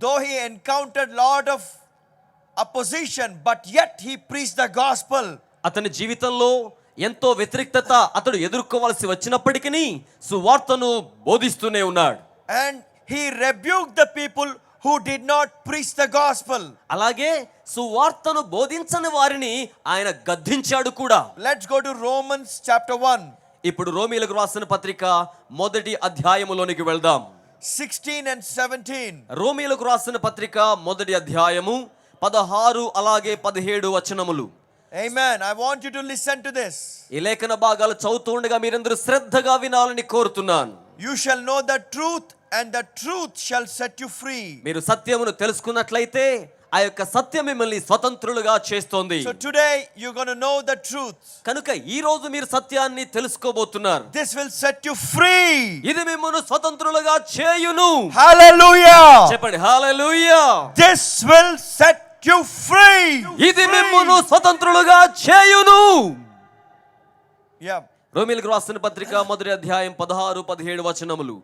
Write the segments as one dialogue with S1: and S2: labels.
S1: though he encountered lot of opposition, but yet he preached the gospel.
S2: అతని జీవితంలో ఎంతో వ్యతిరేకత అతడు ఎదుర్కోవాల్సి వచ్చినప్పటికీ సువార్తను బోధిస్తూనే ఉన్నాడు.
S1: And he rebuked the people who did not preach the gospel.
S2: అలాగే సువార్తను బోధించని వారిని ఆయన గద్దించాడు కూడా.
S1: Let's go to Romans chapter 1.
S2: ఇప్పుడు రోమీయులకు రాసిన పత్రిక మొదటి అధ్యాయములోనికి వెళ్దాం.
S1: 16 and 17.
S2: రోమీయులకు రాసిన పత్రిక మొదటి అధ్యాయము 16 అలాగే 17 వచనములు.
S1: Amen. I want you to listen to this.
S2: ఈ లేఖన భాగాలు చదువుతూ ఉండగా మీరందరూ శ్రద్ధగా వినాలని కోరుతున్నాను.
S1: You shall know the truth and the truth shall set you free.
S2: మీరు సత్యమును తెలుసుకున్నట్లయితే ఆ యొక్క సత్యం మిమ్మల్ని స్వతంత్రులుగా చేస్తుంది.
S1: So today you're going to know the truth.
S2: కనుక ఈ రోజు మీరు సత్యాన్ని తెలుసుకోబోతున్నారు.
S1: This will set you free.
S2: ఇది మిమ్మల్ని స్వతంత్రులుగా చేయును.
S1: Hallelujah.
S2: చెప్పండి హల్లెలూయా.
S1: This will set you free.
S2: ఇది మిమ్మల్ని స్వతంత్రులుగా చేయును.
S1: Yeah.
S2: రోమీయులకు రాసిన పత్రిక మొదటి అధ్యాయం 16-17 వచనములు.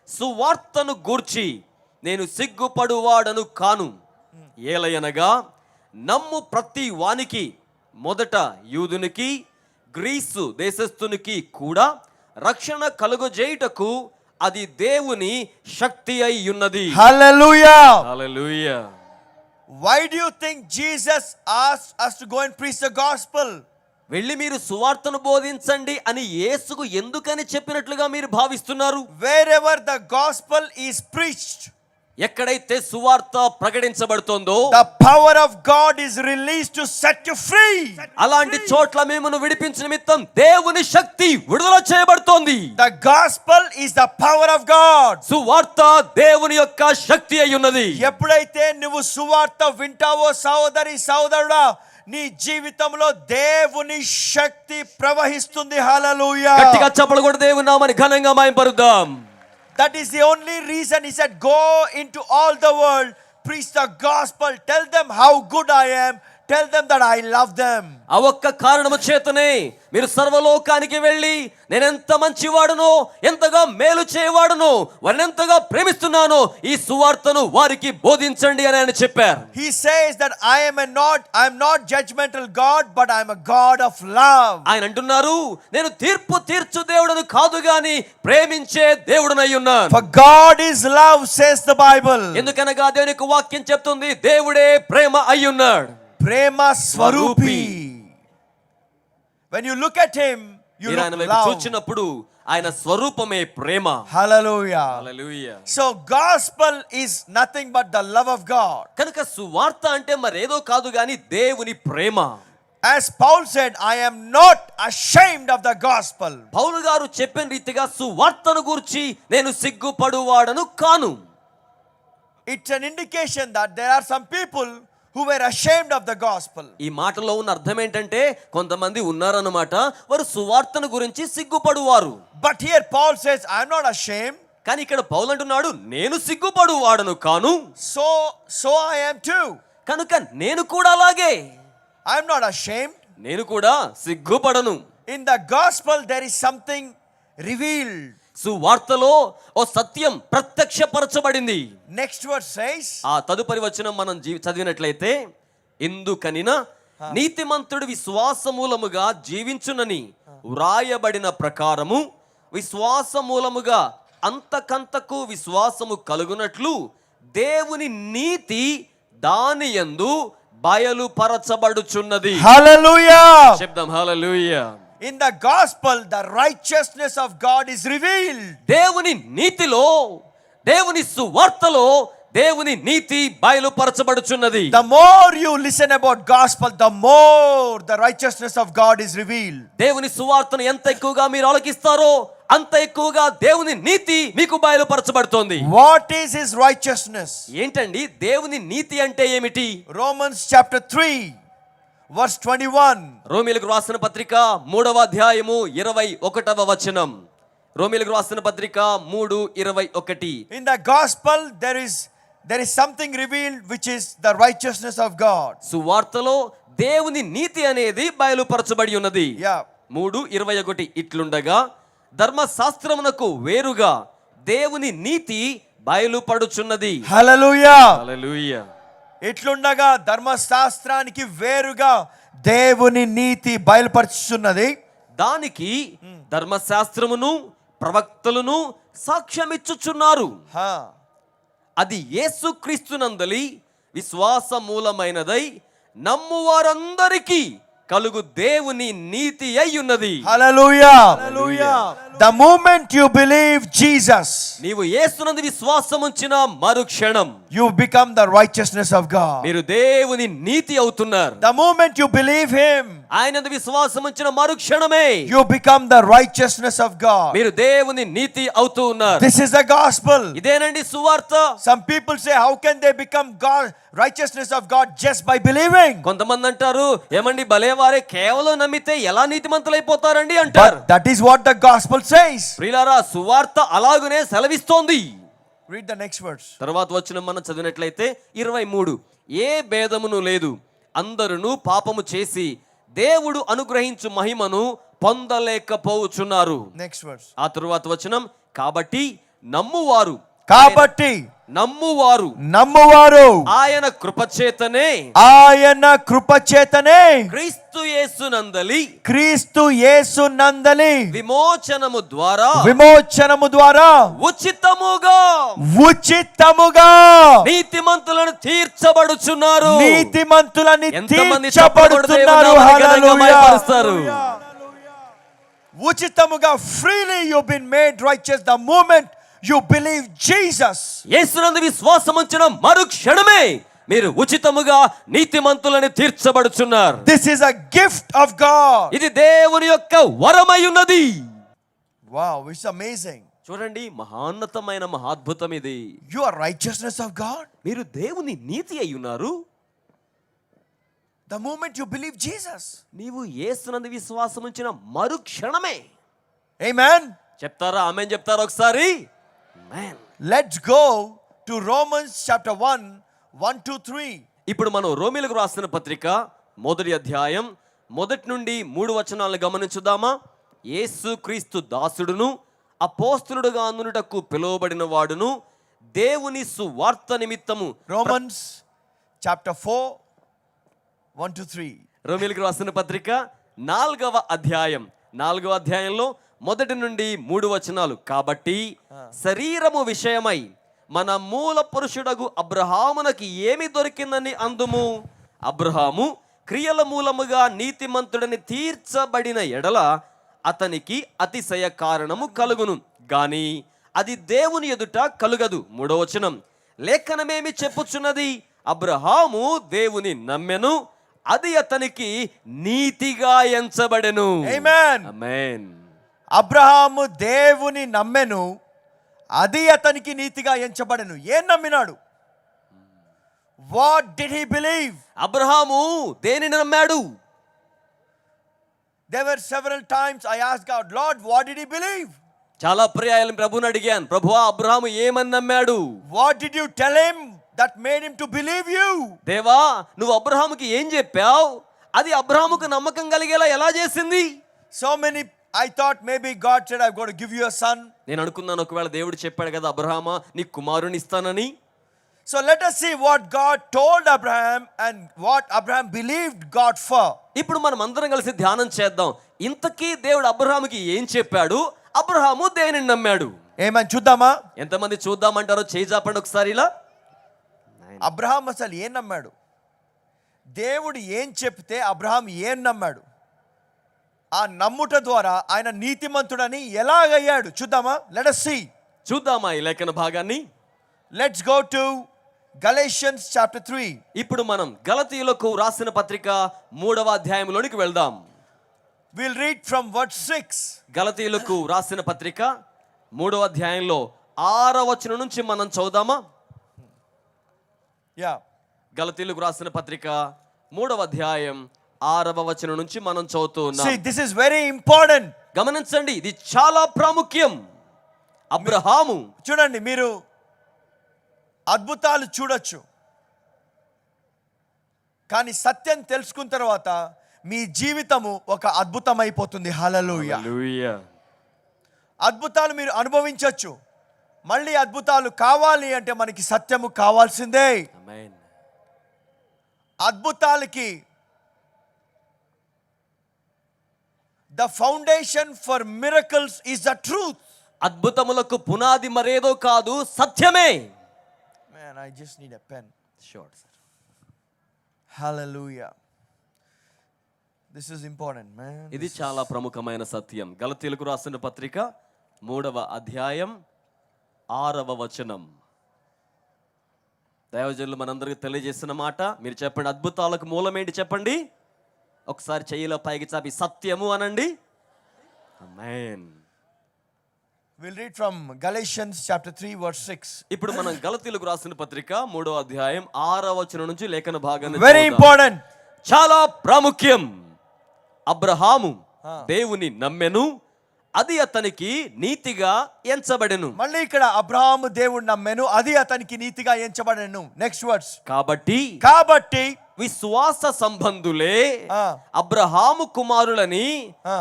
S2: సువార్తను గూర్చి నేను సిగ్గుపడువాడను కాను. ఏలయనగా నమ్ము ప్రతి వానికి, మొదట యూదునికి గ్రీసు దేశస్థునికి కూడా రక్షణ కలుగజేయుటకు అది దేవుని శక్తి అయి ఉన్నది.
S1: Hallelujah.
S2: Hallelujah.
S1: Why do you think Jesus asked us to go and preach the gospel?
S2: వెళ్ళి మీరు సువార్తను బోధించండి అని యేసుకు ఎందుకని చెప్పినట్లుగా మీరు భావిస్తున్నారు?
S1: Wherever the gospel is preached,
S2: ఎక్కడైతే సువార్త ప్రకటించబడుతోందో
S1: the power of God is released to set you free.
S2: అలాంటి చోట్ల మిమ్మల్ని విడిపించిన నిమిత్తం దేవుని శక్తి విడుదల చేయబడుతోంది.
S1: The gospel is the power of God.
S2: సువార్త దేవుని యొక్క శక్తి అయి ఉన్నది.
S1: ఎప్పుడైతే నువ్వు సువార్త వింటావో సహోదరి సహోదరుడా, నీ జీవితంలో దేవుని శక్తి ప్రవహిస్తుంది. హల్లెలూయా.
S2: గట్టిగా చప్పట్లు కొట్టి దేవుని నామమును ఘనంగా మహిమపరుద్దాం.
S1: That is the only reason he said, go into all the world, preach the gospel, tell them how good I am, tell them that I love them.
S2: ఆ ఒక్క కారణము చేతనే మీరు సర్వలోకానికి వెళ్ళి నేనెంత మంచివాడునో, ఎంతగా మేలు చేయవాడునో, వారిని ఎంతగా ప్రేమిస్తున్నానో ఈ సువార్తను వారికి బోధించండి అని ఆయన చెప్పారు.
S1: He says that I am not judgmental God, but I am a God of love.
S2: ఆయన అంటున్నారు, నేను తీర్పు తీర్చు దేవుడను కాదు గాని ప్రేమించే దేవుడనై ఉన్నాను.
S1: For God is love, says the Bible.
S2: ఎందుకనగా దేవుని యొక్క వాక్యం చెప్తుంది దేవుడే ప్రేమ అయి ఉన్నాడు.
S1: Prema Swarupi. When you look at him, you look love.
S2: చూచినప్పుడు ఆయన స్వరూపమే ప్రేమ.
S1: Hallelujah.
S2: Hallelujah.
S1: So gospel is nothing but the love of God.
S2: కనుక సువార్త అంటే మరేదో కాదు గాని దేవుని ప్రేమ.
S1: As Paul said, I am not ashamed of the gospel.
S2: పౌలు గారు చెప్పిన రీతిగా సువార్తను గురించి నేను సిగ్గుపడువాడను కాను.
S1: It's an indication that there are some people who were ashamed of the gospel.
S2: ఈ మాటలో ఉన్న అర్థం ఏంటంటే కొంతమంది ఉన్నారన్నమాట, వారు సువార్తను గురించి సిగ్గుపడువారు.
S1: But here Paul says, I am not ashamed.
S2: కానీ ఇక్కడ పౌలు అంటున్నాడు నేను సిగ్గుపడువాడను కాను.
S1: So I am too.
S2: కనుక నేను కూడా అలాగే.
S1: I am not ashamed.
S2: నేను కూడా సిగ్గుపడను.
S1: In the gospel there is something revealed.
S2: సువార్తలో ఓ సత్యం ప్రత్యక్షపరచబడింది.
S1: Next verse says,
S2: ఆ తదుపరి వచనం మనం చదివినట్లయితే, ఇందుకనిన నీతిమంతుడు విశ్వాసమూలముగా జీవించునని వ్రాయబడిన ప్రకారము విశ్వాసమూలముగా అంతకంతకు విశ్వాసము కలుగునట్లు దేవుని నీతి దాని యందు బయలుపరచబడుచున్నది.
S1: Hallelujah.
S2: శబ్దం హల్లెలూయా.
S1: In the gospel, the righteousness of God is revealed.
S2: దేవుని నీతిలో, దేవుని సువార్తలో దేవుని నీతి బయలుపరచబడుచున్నది.
S1: The more you listen about gospel, the more the righteousness of God is revealed.
S2: దేవుని సువార్తను ఎంత ఎక్కువగా మీరు ఆలకిస్తారో అంత ఎక్కువగా దేవుని నీతి మీకు బయలుపరచబడుతోంది.
S1: What is his righteousness?
S2: ఏంటండి దేవుని నీతి అంటే ఏమిటి?
S1: Romans chapter 3 verse 21.
S2: రోమీయులకు రాసిన పత్రిక 3వ అధ్యాయము 21వ వచనం. రోమీయులకు రాసిన పత్రిక 3:21.
S1: In the gospel there is something revealed which is the righteousness of God.
S2: సువార్తలో దేవుని నీతి అనేది బయలుపరచబడి ఉన్నది. 3:21 ఇట్లుండగా ధర్మశాస్త్రమునకు వేరుగా దేవుని నీతి బయలుపడుచున్నది.
S1: హల్లెలూయా.
S2: హల్లెలూయా.
S1: ఇట్లుండగా ధర్మశాస్త్రానికి వేరుగా దేవుని నీతి బయలుపరుచున్నది.
S2: దానికి ధర్మశాస్త్రమును ప్రవక్తలను సాక్ష్యమిచ్చుచున్నారు.
S1: హా.
S2: అది యేసుక్రీస్తునందలి విశ్వాస మూలమైనదై నమ్ము వారందరికీ కలుగు దేవుని నీతి అయ్యున్నది.
S1: హల్లెలూయా. హల్లెలూయా. The moment you believe Jesus,
S2: నీవు యేసునందు విశ్వాసం ఉంచిన మరుక్షణం
S1: you become the righteousness of God.
S2: మీరు దేవుని నీతి అవుతున్నారు.
S1: The moment you believe him,
S2: ఆయనందు విశ్వాసం ఉంచిన మరుక్షణమే
S1: you become the righteousness of God.
S2: మీరు దేవుని నీతి అవుతూ ఉన్నారు.
S1: This is the gospel.
S2: ఇదేనండి సువార్త.
S1: Some people say, how can they become God, righteousness of God just by believing?
S2: కొంతమంది అంటారు, ఏమండి భలేవారే కేవలం నమ్మితే ఎలా నీతిమంతులైపోతారండి అంటారు.
S1: But that is what the gospel says.
S2: ప్రియులారా, సువార్త అలాగునే సెలవిస్తోంది.
S1: Read the next verse.
S2: తర్వాత వచ్చిన మనం చదివినట్లయితే 23, ఏ భేదమును లేదు, అందరును పాపము చేసి దేవుడు అనుగ్రహించు మహిమను పొందలేకపోవచ్చున్నారు.
S1: Next verse.
S2: ఆ తరువాత వచనం, కాబట్టి నమ్మువారు ఆయన కృపచేతనే క్రీస్తు యేసునందలి విమోచనము ద్వారా ఉచితముగా నీతిమంతులను తీర్చబడుచున్నారు.
S1: హల్లెలూయా. ఉచితముగా freely you've been made righteous the moment you believe Jesus.
S2: యేసునందు విశ్వాసం ఉంచిన మరుక్షణమే మీరు ఉచితముగా నీతిమంతులను తీర్చబడుచున్నారు.
S1: This is a gift of God.
S2: ఇది దేవుని యొక్క వరమై ఉన్నది.
S1: Wow, it's amazing.
S2: చూడండి, మహాన్నతమైన మహాద్భుతం ఇది.
S1: You are righteousness of God.
S2: మీరు దేవుని నీతి అయి ఉన్నారు.
S1: The moment you believe Jesus.
S2: నీవు యేసునందు విశ్వాసం ఉంచిన మరుక్షణమే.
S1: Amen.
S2: చెప్తారా? ఆమేన్ చెప్తారా ఒకసారి? Amen.
S1: Let's go to Romans chapter 1:1-3.
S2: ఇప్పుడు మనం రోమీయులకు రాసిన పత్రిక 1వ అధ్యాయం 1 నుండి 3 వచనాలను గమనించుదామా. యేసుక్రీస్తు దాసుడును అపోస్తలుడుగా అందుటకు పిలువబడిన వాడును దేవుని సువార్త నిమిత్తము.
S1: Romans chapter 4:1-3.
S2: రోమీయులకు రాసిన పత్రిక 4వ అధ్యాయంలో 1 నుండి 3 వచనాలు. కాబట్టి శరీరము విషయమై మన మూల పురుషుడగు అబ్రహామునకి ఏమి దొరికిందని అందుము. అబ్రహాము క్రియల మూలముగా నీతిమంతుడని తీర్చబడిన ఎడల అతనికి అతిశయ కారణము కలుగును గాని అది దేవుని ఎదుట కలుగదు. 3వ వచనం, లేఖనమేమి చెప్పుచున్నది, అబ్రహాము దేవుని నమ్మెను, అది అతనికి నీతిగా ఎంచబడెను.
S1: ఆమేన్.
S2: ఆమేన్.
S1: అబ్రహాము దేవుని నమ్మెను, అది అతనికి నీతిగా ఎంచబడెను. ఏం నమ్మినాడు? What did he believe?
S2: Abraham దేనిని నమ్మాడు?
S1: There were several times I asked God, Lord, what did he believe?
S2: చాలా పర్యాయాలు ప్రభువుని అడిగాను, ప్రభువా అబ్రహాము ఏమని నమ్మాడు?
S1: What did you tell him that made him to believe you?
S2: దేవా, నువ్వు అబ్రహాముకి ఏం చెప్పావు? అది అబ్రహాముకు నమ్మకం కలిగేలా ఎలా చేసింది?
S1: So many, I thought maybe God said, I'm going to give you a son.
S2: నేను అనుకున్నాను, ఒకవేళ దేవుడు చెప్పాడు కదా అబ్రహామా నీ కుమారుని ఇస్తానని.
S1: So let us see what God told Abraham and what Abraham believed God for.
S2: ఇప్పుడు మనం అందరం కలిసి ధ్యానం చేద్దాం. ఇంతకీ దేవుడు అబ్రహాముకి ఏం చెప్పాడు, అబ్రహాము దేనిని నమ్మాడు?
S1: ఏమని చూద్దామా?
S2: ఎంతమంది చూద్దామంటారో చేయి చాపండి ఒకసారి. ఇలా
S1: అబ్రహాం అసలు ఏం నమ్మాడు? దేవుడు ఏం చెప్తే అబ్రహాం ఏం నమ్మాడు? ఆ నమ్ముట ద్వారా ఆయన నీతిమంతుడని ఎలాగయ్యాడు చూద్దామా? Let us see.
S2: చూద్దామా ఈ లేఖన భాగాన్ని?
S1: Let's go to Galatians chapter 3.
S2: ఇప్పుడు మనం గలతీయులకు రాసిన పత్రిక 3వ అధ్యాయంలోనికి వెళ్దాం.
S1: We'll read from verse 6.
S2: గలతీయులకు రాసిన పత్రిక 3వ అధ్యాయంలో 6వ వచనం నుంచి మనం చదువుదామా?
S1: Yeah.
S2: గలతీయులకు రాసిన పత్రిక 3వ అధ్యాయం 6వ వచనం నుంచి మనం చదువుతూ ఉన్నాం.
S1: See, this is very important.
S2: గమనించండి, ఇది చాలా ప్రాముఖ్యం. అబ్రహాము,
S1: చూడండి, మీరు అద్భుతాలు చూడొచ్చు, కానీ సత్యం తెలుసుకున్న తర్వాత మీ జీవితము ఒక అద్భుతం అయిపోతుంది. హల్లెలూయా.
S2: హల్లెలూయా.
S1: అద్భుతాలు మీరు అనుభవించవచ్చు, మళ్ళీ అద్భుతాలు కావాలి అంటే మనకి సత్యము కావాల్సిందే.
S2: ఆమేన్.
S1: అద్భుతాలకి the foundation for miracles is the truth.
S2: అద్భుతములకు పునాది మరేదో కాదు, సత్యమే.
S1: Man, I just need a pen.
S2: Sure, sir.
S1: Hallelujah. This is important, man.
S2: ఇది చాలా ప్రముఖమైన సత్యం. గలతీయులకు రాసిన పత్రిక 3వ అధ్యాయం 6వ వచనం. దైవజనులు మనందరికీ తెలియజేసిన మాట. మీరు చెప్పండి, అద్భుతాలకు మూలం ఏంటి చెప్పండి. ఒకసారి చెయ్యిలో పైకి చాపి సత్యము అనండి. ఆమేన్.
S1: We'll read from Galatians chapter 3 verse 6.
S2: ఇప్పుడు మనం గలతీయులకు రాసిన పత్రిక 3వ అధ్యాయం 6వ వచనం నుంచి లేఖన భాగాన్ని
S1: Very
S2: చదువుదాం.
S1: important.
S2: చాలా ప్రాముఖ్యం. అబ్రహాము దేవుని నమ్మెను, అది అతనికి నీతిగా ఎంచబడెను.
S1: మళ్ళీ ఇక్కడ అబ్రహాము దేవుడు నమ్మెను, అది అతనికి నీతిగా ఎంచబడెను. Next words. కాబట్టి
S2: విశ్వాస సంబంధులే అబ్రహాము కుమారులని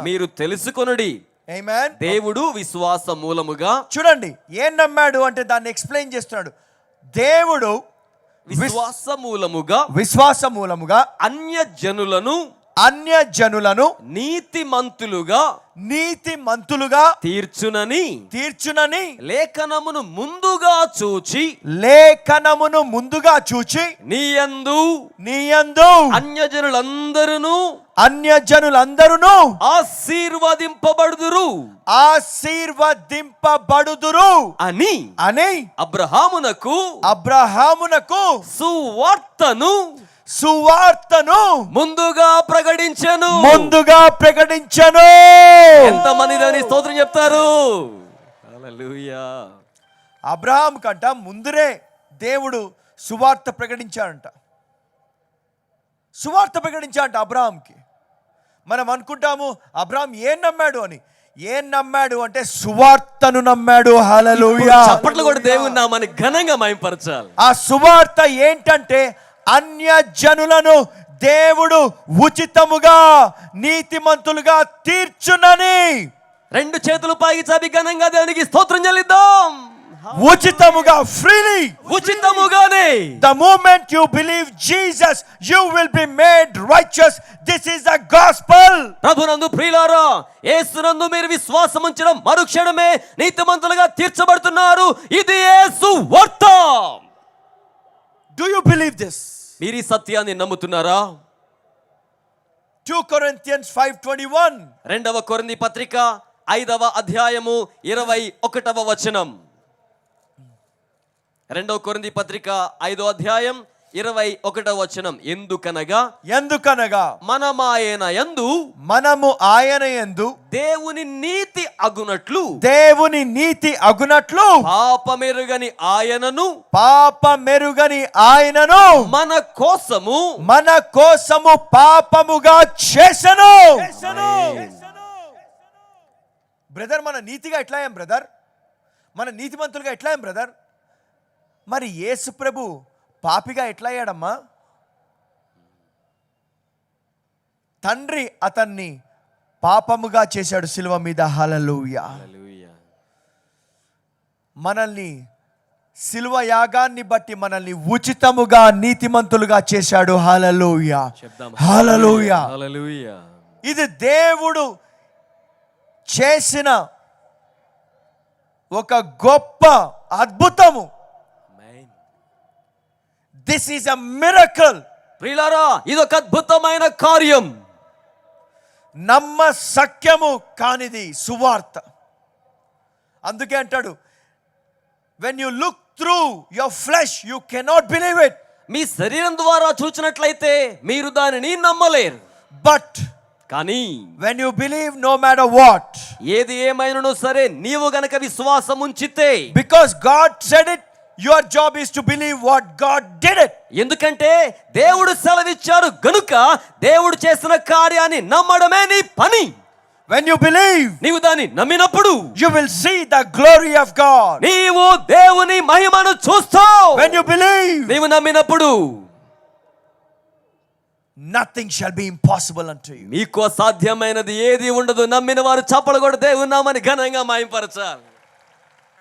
S2: మీరు తెలుసుకొనుడి.
S1: ఆమేన్.
S2: దేవుడు విశ్వాస మూలముగా,
S1: చూడండి ఏం నమ్మాడు అంటే దాన్ని ఎక్స్ప్లెయిన్ చేస్తున్నాడు. దేవుడు విశ్వాస మూలముగా అన్య జనులను నీతిమంతులుగా తీర్చునని లేఖనమును ముందుగా చూచి నీయందు అన్యజనులందరూ ఆశీర్వదింపబడుదురు అని అబ్రహామునకు సువార్తను ముందుగా ప్రకటించెను.
S2: ఎంతమంది దాని స్తోత్రం చెప్తారు? హల్లెలూయా.
S1: అబ్రహాం కంట ముందురే దేవుడు సువార్త ప్రకటించాడంట. అబ్రహాంకి. మనం అనుకుంటాము అబ్రహాం ఏం నమ్మాడు అని. ఏం నమ్మాడు అంటే సువార్తను నమ్మాడు. హల్లెలూయా.
S2: చప్పట్లు కూడా దేవుని నామాన్ని ఘనంగా మహిమపరచాలి.
S1: ఆ సువార్త ఏంటంటే అన్య జనులను దేవుడు ఉచితముగా నీతిమంతులుగా తీర్చునని.
S2: రెండు చేతులు పైకి చాపి ఘనంగా దేవునికి స్తోత్రం చెల్లిద్దాం.
S1: ఉచితముగా, freely,
S2: ఉచితముగానే.
S1: The moment you believe Jesus, you will be made righteous. This is the gospel.
S2: ప్రభునందు ప్రియులారా, యేసునందు మీరు విశ్వాసం ఉంచడం మరుక్షణమే నీతిమంతులుగా తీర్చబడుతున్నారు. ఇది యేసు వార్త.
S1: Do you believe this?
S2: మీరు ఈ సత్యాన్ని నమ్ముతున్నారా?
S1: 2 Corinthians 5:21.
S2: 2వ కొరింథీ పత్రిక 5వ అధ్యాయము 21వ వచనం. 2వ కొరింథీ పత్రిక 5వ అధ్యాయం 21వ వచనం. ఎందుకనగా మనము ఆయన యందు దేవుని నీతి అగునట్లు పాపమెరుగని ఆయనను మన కోసము
S1: పాపముగా చేసెను. బ్రదర్, మన నీతిగా ఎట్లా అయ్యాం బ్రదర్? మన నీతిమంతులుగా ఎట్లా అయ్యాం బ్రదర్? మరి యేసు ప్రభు పాపిగా ఎట్లా అయ్యాడమ్మా? తండ్రి అతన్ని పాపముగా చేశాడు శిలువ మీద. హల్లెలూయా. మనల్ని శిలువ యాగాన్ని బట్టి మనల్ని ఉచితముగా నీతిమంతులుగా చేశాడు. హల్లెలూయా. హల్లెలూయా. ఇది దేవుడు చేసిన ఒక గొప్ప అద్భుతము. This is a miracle.
S2: ప్రియులారా, ఇదొక అద్భుతమైన కార్యం.
S1: నమ్మశక్యము కానిది సువార్త. అందుకే అంటాడు, when you look through your flesh you cannot believe it.
S2: మీ శరీరం ద్వారా చూచినట్లయితే మీరు దానిని నమ్మలేరు.
S1: But
S2: కానీ
S1: when you believe, no matter what,
S2: ఏది ఏమైనను సరే నీవు గనక విశ్వాసం ఉంచితే,
S1: because God said it, your job is to believe what God did it.
S2: ఎందుకంటే దేవుడు సెలవిచ్చారు గనుక దేవుడు చేసిన కార్యాన్ని నమ్మడమే నీ పని.
S1: When you believe,
S2: నీవు దాన్ని నమ్మినప్పుడు
S1: you will see the glory of God.
S2: నీవు దేవుని మహిమను చూస్తావు.
S1: When you believe,
S2: నీవు నమ్మినప్పుడు
S1: nothing shall be impossible unto you.
S2: మీకు అసాధ్యమైనది ఏది ఉండదు. నమ్మిన వారు చప్పలు కొట్టి దేవుని నామాన్ని ఘనంగా మహిమపరచాలి.